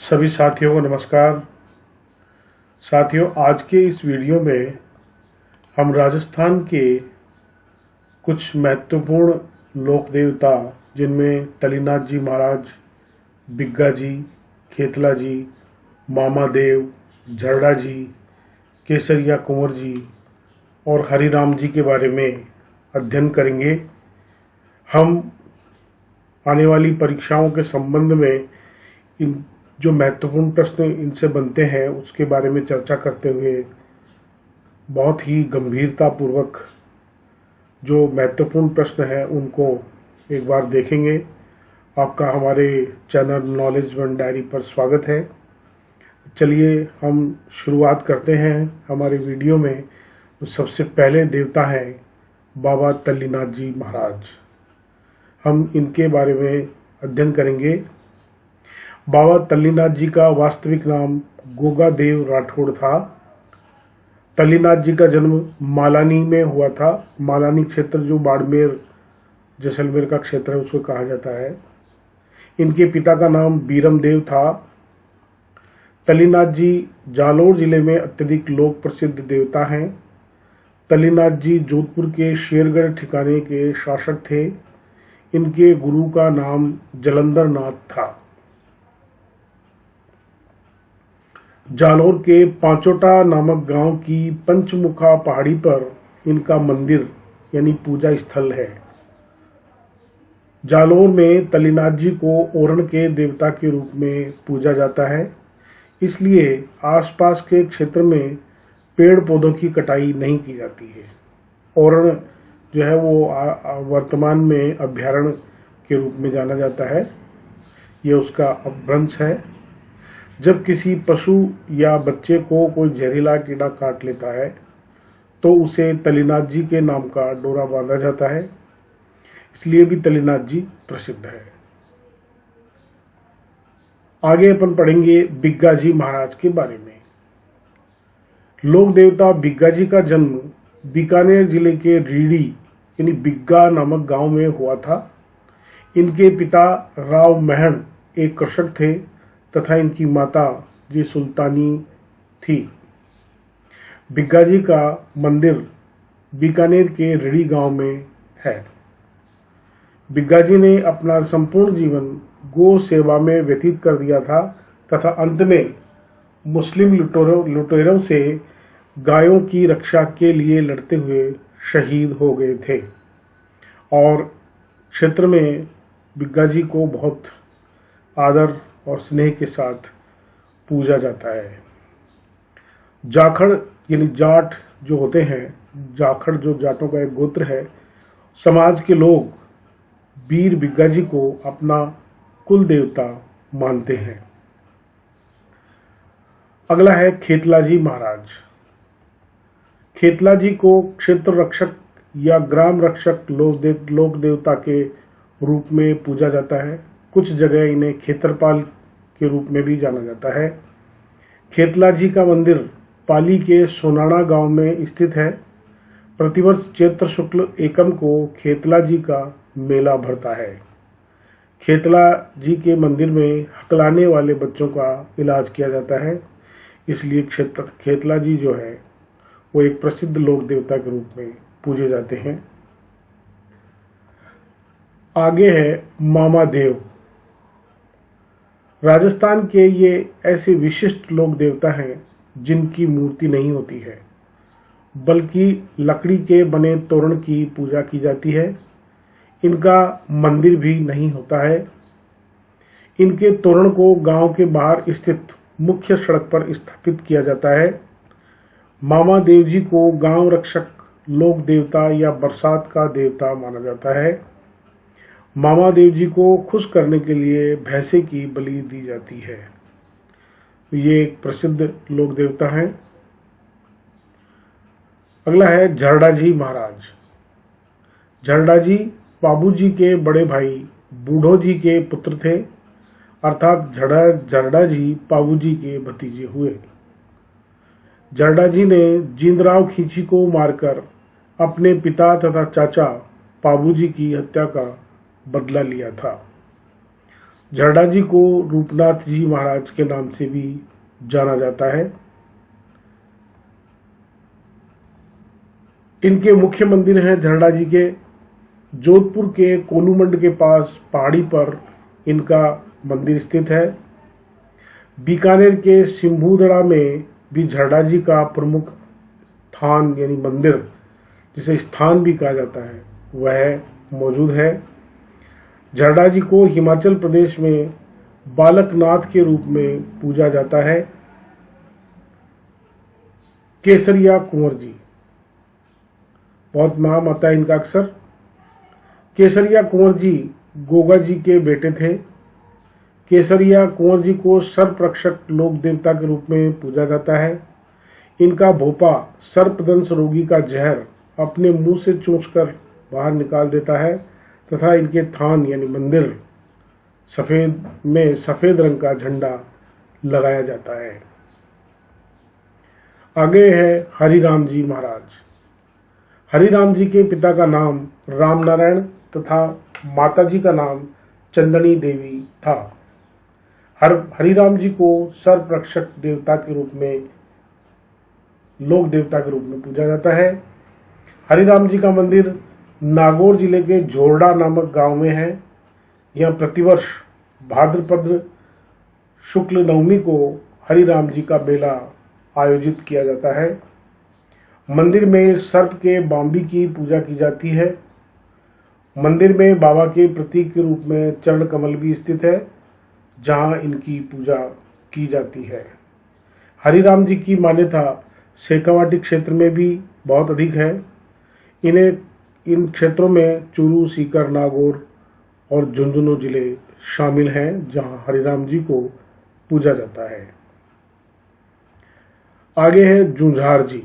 सभी साथियों को नमस्कार। साथियों, आज के इस वीडियो में हम राजस्थान के कुछ महत्वपूर्ण लोक देवता जिनमें तलीनाथ जी महाराज, बिग्गा जी, खेतला जी, मामा देव, झरड़ा जी, केसरिया कुंवर जी और हरिराम जी के बारे में अध्ययन करेंगे। हम आने वाली परीक्षाओं के संबंध में इन जो महत्वपूर्ण प्रश्न इनसे बनते हैं उसके बारे में चर्चा करते हुए बहुत ही गंभीरतापूर्वक जो महत्वपूर्ण प्रश्न हैं उनको एक बार देखेंगे। आपका हमारे चैनल नॉलेज वन डायरी पर स्वागत है। चलिए हम शुरुआत करते हैं हमारे वीडियो में। तो सबसे पहले देवता हैं बाबा तल्लीनाथ जी महाराज। हम इनके बारे में अध्ययन करेंगे। बाबा तल्लीनाथ जी का वास्तविक नाम गोगा देव राठौड़ था। तल्लीनाथ जी का जन्म मालानी में हुआ था। मालानी क्षेत्र जो बाड़मेर जैसलमेर का क्षेत्र है उसको कहा जाता है। इनके पिता का नाम बीरम देव था। तल्लीनाथ जी जालोर जिले में अत्यधिक लोक प्रसिद्ध देवता हैं। तल्लीनाथ जी जोधपुर के शेरगढ़ ठिकाने के शासक थे। इनके गुरु का नाम जलंधर नाथ था। जालोर के पांचोटा नामक गांव की पंचमुखा पहाड़ी पर इनका मंदिर यानी पूजा स्थल है। जालोर में तल्लीनाथ जी को ओरण के देवता के रूप में पूजा जाता है, इसलिए आसपास के क्षेत्र में पेड़ पौधों की कटाई नहीं की जाती है। ओरण जो है वो वर्तमान में अभ्यारण्य के रूप में जाना जाता है। ये उसका अपभ्रंश है। जब किसी पशु या बच्चे को कोई जहरीला कीड़ा काट लेता है तो उसे तल्लीनाथ जी के नाम का डोरा बांधा जाता है, इसलिए भी तल्लीनाथ जी प्रसिद्ध है। आगे अपन पढ़ेंगे बिग्गा जी महाराज के बारे में। लोक देवता बिग्गा जी का जन्म बीकानेर जिले के रीड़ी यानी बिग्गा नामक गांव में हुआ था। इनके पिता राव महण एक कृषक थे तथा इनकी माता जी सुल्तानी थी। बिग्गा जी का मंदिर बीकानेर के रीड़ी गांव में है। बिग्गा जी ने अपना संपूर्ण जीवन गो सेवा में व्यतीत कर दिया था तथा अंत में मुस्लिम लुटेरों से गायों की रक्षा के लिए लड़ते हुए शहीद हो गए थे। और क्षेत्र में बिग्गा जी को बहुत आदर और स्नेह के साथ पूजा जाता है। जाखड़ यानी जाट जो होते हैं, जाखड़ जो जाटों का एक गोत्र है, समाज के लोग वीर बिग्गा जी को अपना कुल देवता मानते हैं। अगला है खेतला जी महाराज। खेतला जी को क्षेत्र रक्षक या ग्राम रक्षक लोक देवता के रूप में पूजा जाता है। कुछ जगह इन्हें खेतरपाल के रूप में भी जाना जाता है। खेतला जी का मंदिर पाली के सोनाड़ा गांव में स्थित है। प्रतिवर्ष चैत्र शुक्ल एकम को खेतला जी का मेला भरता है। खेतला जी के मंदिर में हकलाने वाले बच्चों का इलाज किया जाता है, इसलिए खेतला जी जो है वो एक प्रसिद्ध लोक देवता के रूप में पूजे जाते हैं। आगे है मामा देव। राजस्थान के ये ऐसे विशिष्ट लोक देवता हैं जिनकी मूर्ति नहीं होती है, बल्कि लकड़ी के बने तोरण की पूजा की जाती है। इनका मंदिर भी नहीं होता है। इनके तोरण को गांव के बाहर स्थित मुख्य सड़क पर स्थापित किया जाता है। मामा देव जी को गांव रक्षक लोक देवता या बरसात का देवता माना जाता है। मामा देव जी को खुश करने के लिए भैंसे की बलि दी जाती है। ये एक प्रसिद्ध लोक देवता है। अगला है झरड़ा जी महाराज। झरड़ा जी बाबू जी के बड़े भाई बूढ़ो जी के पुत्र थे, अर्थात झरड़ा जी बाबू जी के भतीजे हुए। झरड़ा जी ने जींदराव खींची को मारकर अपने पिता तथा चाचा बाबू जी की हत्या का बदला लिया था। झरडा जी को रूपनाथ जी महाराज के नाम से भी जाना जाता है। इनके मुख्य मंदिर हैं झरडा जी के जोधपुर के कोलूमंड के पास पहाड़ी पर इनका मंदिर स्थित है। बीकानेर के सिंभूदड़ा में भी झरडा जी का प्रमुख स्थान यानी मंदिर, जिसे स्थान भी कहा जाता है, वह मौजूद है। झरडा जी को हिमाचल प्रदेश में बालकनाथ के रूप में पूजा जाता है। केसरिया कुंवर जी, बहुत नाम आता है इनका अक्सर। केसरिया कुंवर जी गोगा जी के बेटे थे। केसरिया कुंवर जी को सर्परक्षक लोक देवता के रूप में पूजा जाता है। इनका भोपा सर्पदंश रोगी का जहर अपने मुंह से चूसकर बाहर निकाल देता है तथा इनके थान यानी मंदिर सफेद रंग का झंडा लगाया जाता है। आगे है हरिराम जी महाराज। हरिराम जी के पिता का नाम रामनारायण तथा माता जी का नाम चंदनी देवी था। हरिराम जी को सर्परक्षक देवता के रूप में लोक देवता के रूप में पूजा जाता है। हरिराम जी का मंदिर नागौर जिले के झोरडा नामक गांव में है। यह प्रतिवर्ष भाद्रपद शुक्ल नवमी को हरिराम जी का मेला आयोजित किया जाता है। मंदिर में सर्प के बांबी की पूजा की जाती है। मंदिर में बाबा के प्रतीक के रूप में चरण कमल भी स्थित है, जहां इनकी पूजा की जाती है। हरिराम जी की मान्यता शेखावाटी क्षेत्र में भी बहुत अधिक है। इन क्षेत्रों में चूरू, सीकर, नागौर और झुंझुनू जिले शामिल हैं, जहां हरिराम जी को पूजा जाता है। आगे है झुंझार जी।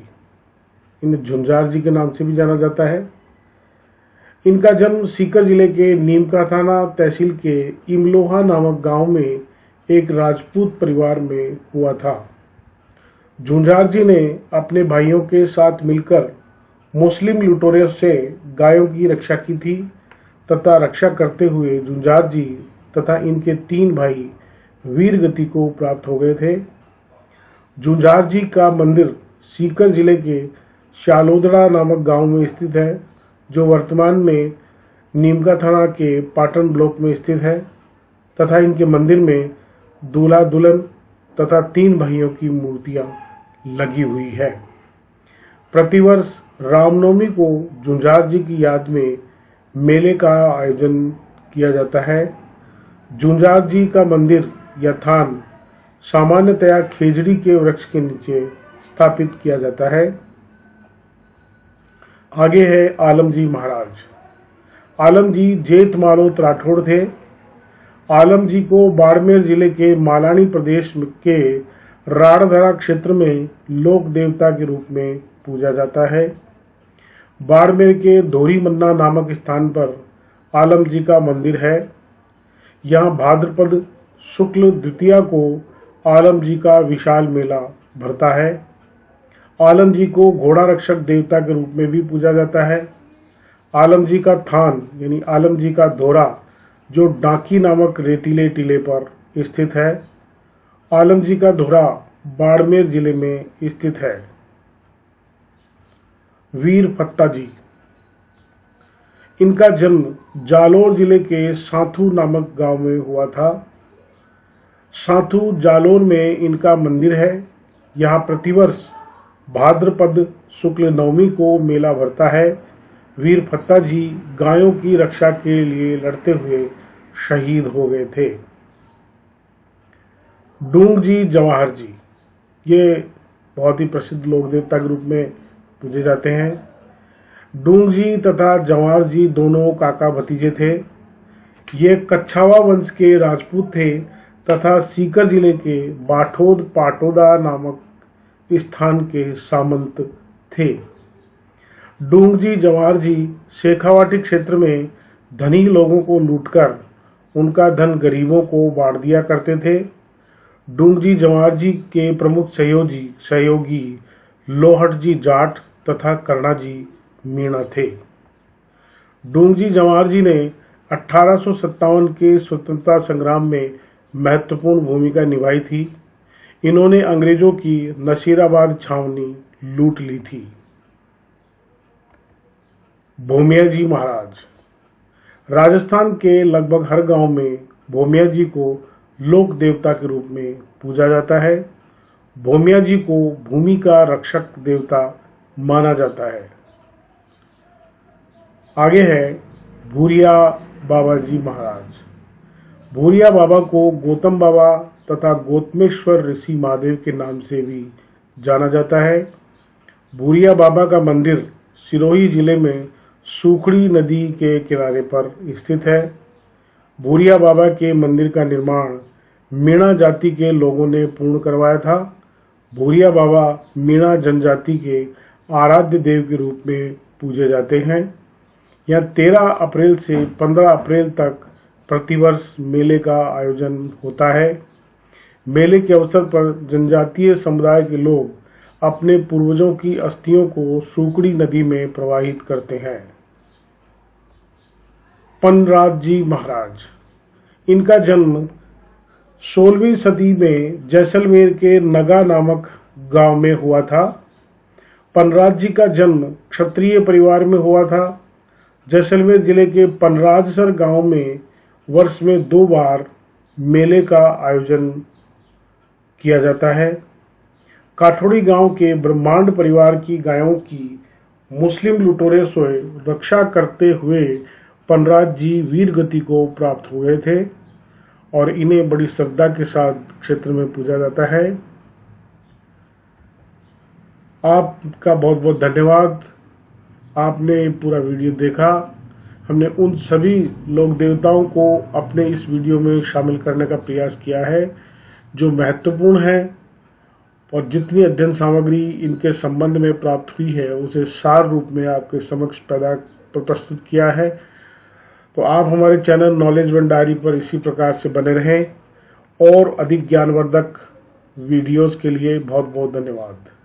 इन्हें झुंझार जी के नाम से भी जाना जाता है। इनका जन्म सीकर जिले के नीमका थाना तहसील के इमलोहा नामक गांव में एक राजपूत परिवार में हुआ था। झुंझार जी ने अपने भाइयों के साथ मिलकर मुस्लिम लुटेरों से गायों की रक्षा की थी तथा रक्षा करते हुए झुंझार जी तथा इनके 3 भाई वीर गति को प्राप्त हो गए थे। झुंझार जी का मंदिर सीकर जिले के शालोदड़ा नामक गांव में स्थित है, जो वर्तमान में नीमका थाना के पाटन ब्लॉक में स्थित है तथा इनके मंदिर में दूल्हा दुल्हन तथा 3 भाइयों की मूर्तियां लगी हुई है। प्रतिवर्ष रामनवमी को झुंझार जी की याद में मेले का आयोजन किया जाता है। झुंझार जी का मंदिर या थान सामान्यतया खेजड़ी के वृक्ष के नीचे स्थापित किया जाता है। आगे है आलम जी महाराज। आलम जी जेठ मालोत राठौड़ थे। आलम जी को बाड़मेर जिले के मालानी प्रदेश के राड़धरा क्षेत्र में लोक देवता के रूप में पूजा जाता है। बाड़मेर के धोरी मन्ना नामक स्थान पर आलम जी का मंदिर है। यहाँ भाद्रपद शुक्ल द्वितीया को आलम जी का विशाल मेला भरता है। आलम जी को घोड़ा रक्षक देवता के रूप में भी पूजा जाता है। आलम जी का थान यानी आलम जी का धोरा, जो डाकी नामक रेतीले टीले पर स्थित है। आलम जी का धोरा बाड़मेर जिले में स्थित है। वीर फत्ता जी, इनका जन्म जालोर जिले के साथू नामक गांव में हुआ था। साथू जालोर में इनका मंदिर है। यहाँ प्रतिवर्ष भाद्रपद शुक्ल नवमी को मेला भरता है। वीर फत्ता जी गायों की रक्षा के लिए लड़ते हुए शहीद हो गए थे। डूंग जी जवाहर जी, ये बहुत ही प्रसिद्ध लोक देवता के रूप में पूजे जाते हैं। डूंग जी तथा जवाहर जी दोनों काका भतीजे थे। ये कच्छावा वंश के राजपूत थे तथा सीकर जिले के बाठोद पाटोदा नामक स्थान के सामंत थे। डूंग जी जवाहर जी शेखावाटी क्षेत्र में धनी लोगों को लूटकर उनका धन गरीबों को बांट दिया करते थे। डूंग जी जवाहर जी के प्रमुख सहयोगी लोहट जी जाट तथा कर्णा जी मीणा थे। डूंग जी जवाहर जी ने 1857 के स्वतंत्रता संग्राम में महत्वपूर्ण भूमिका निभाई थी। इन्होंने अंग्रेजों की नसीराबाद छावनी लूट ली थी। भूमिया जी महाराज। राजस्थान के लगभग हर गांव में भूमिया जी को लोक देवता के रूप में पूजा जाता है। भूमिया जी को भूमि का रक्षक देवता माना जाता है। आगे है भूरिया बाबा जी महाराज। भूरिया बाबा को गौतम बाबा तथा गौतमेश्वर ऋषि महादेव के नाम से भी जाना जाता है। भूरिया बाबा का मंदिर सिरोही जिले में सूखड़ी नदी के किनारे पर स्थित है। भूरिया बाबा के मंदिर का निर्माण मीणा जाति के लोगों ने पूर्ण करवाया था। भूरिया बाबा मीणा जनजाति के आराध्य देव के रूप में पूजे जाते हैं। यहाँ 13 अप्रैल से 15 अप्रैल तक प्रतिवर्ष मेले का आयोजन होता है। मेले के अवसर पर जनजातीय समुदाय के लोग अपने पूर्वजों की अस्थियों को सूखड़ी नदी में प्रवाहित करते हैं। पनराज जी महाराज। इनका जन्म 16वीं सदी में जैसलमेर के नगा नामक गांव में हुआ था। पनराज जी का जन्म क्षत्रिय परिवार में हुआ था। जैसलमेर जिले के पनराजसर गांव में वर्ष में 2 बार मेले का आयोजन किया जाता है। काठोड़ी गांव के ब्रह्मांड परिवार की गायों की मुस्लिम लुटेरों से रक्षा करते हुए पनराज जी वीर गति को प्राप्त हो गए थे और इन्हें बड़ी श्रद्धा के साथ क्षेत्र में पूजा जाता है। आपका बहुत बहुत धन्यवाद। आपने पूरा वीडियो देखा। हमने उन सभी लोक देवताओं को अपने इस वीडियो में शामिल करने का प्रयास किया है जो महत्वपूर्ण है, और जितनी अध्ययन सामग्री इनके संबंध में प्राप्त हुई है उसे सार रूप में आपके समक्ष प्रस्तुत किया है। तो आप हमारे चैनल नॉलेज वन डायरी पर इसी प्रकार से बने रहें और अधिक ज्ञानवर्धक वीडियोस के लिए बहुत बहुत धन्यवाद।